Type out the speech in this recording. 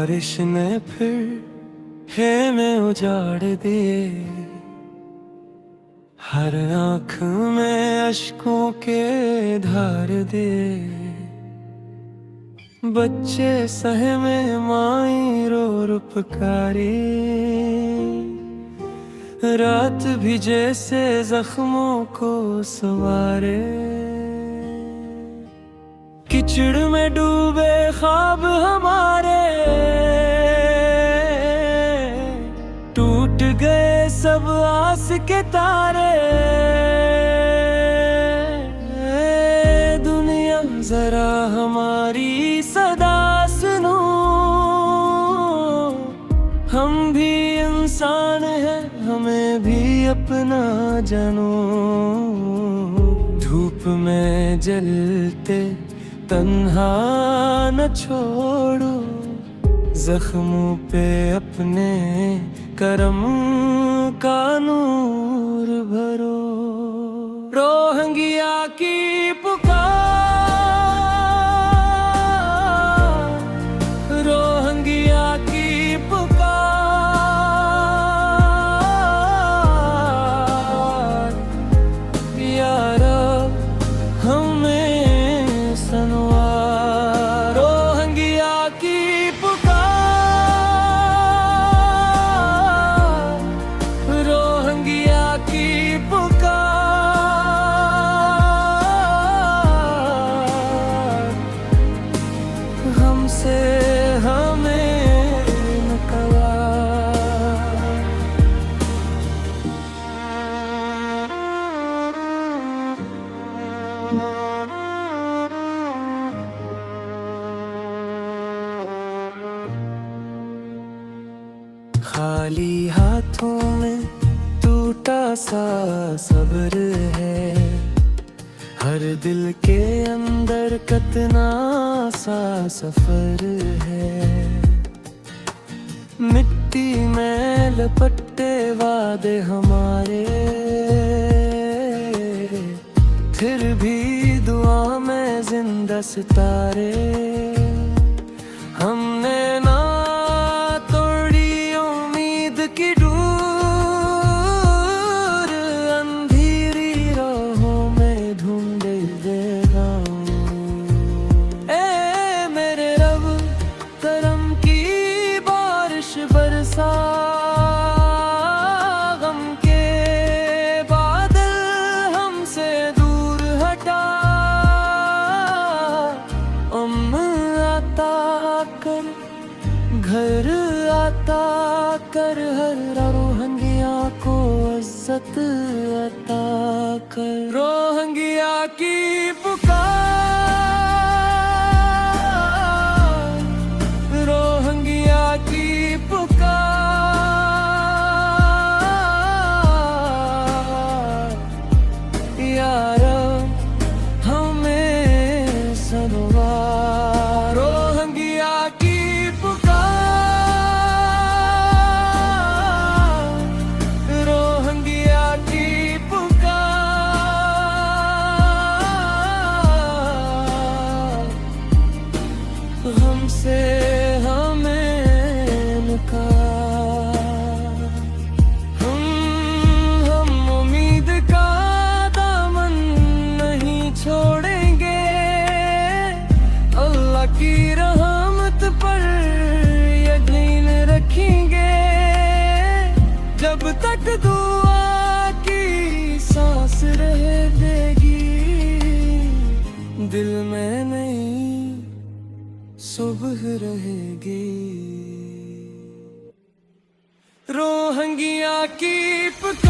बारिश ने फिर खेमे उजाड़ दिए, हर आँख में अश्कों के धार दे। बच्चे सहमे माई रो रो पुकारे, रात भी जैसे जख्मों को संवारे। कीचड़ में डूबे ख्वाब हमारे, टूट गए सब आस के तारे। दुनिया जरा हमारी सदा सुनो, हम भी इंसान हैं, हमें भी अपना जानो। धूप में जलते तन्हा न छोड़ो, जख्मों पे अपने करम का नूर भरो। रोहंगिया की पुकार, रोहंगिया की पुकार, यार हमें सनवा। रोहंगिया की पुकार, रोहंगिया की पुकार, हमसे हमें न कवा। खाली हाथों में टूटा सा सब्र है, हर दिल के अंदर कितना सा सफर है। मिट्टी में लपटे वादे हमारे, फिर भी दुआ में जिंदा सितारे। हमने ना तोड़ी उम्मीद की डोर, अंधेरी राहों में ढूंढे देगा। ए मेरे रब करम की बारिश बरसा, गम के बादल हमसे दूर हटा। आता कर घर आता कर, हर रोहंगिया को इज्जत अता कर। रोहंगिया की पुकार, रोहंगिया की पुकार, यार हमें सनवा। रोहंगिया की पुकार, रोहंगिया की पुकार, हमसे हमें नुका। हम उम्मीद का दामन नहीं छोड़ेंगे, अल्लाह की रहमत पर यकीन रखेंगे। जब तक दुआ की सांस रह देगी, दिल में नहीं सुबह रहेगी। रोहंगिया की पुकार।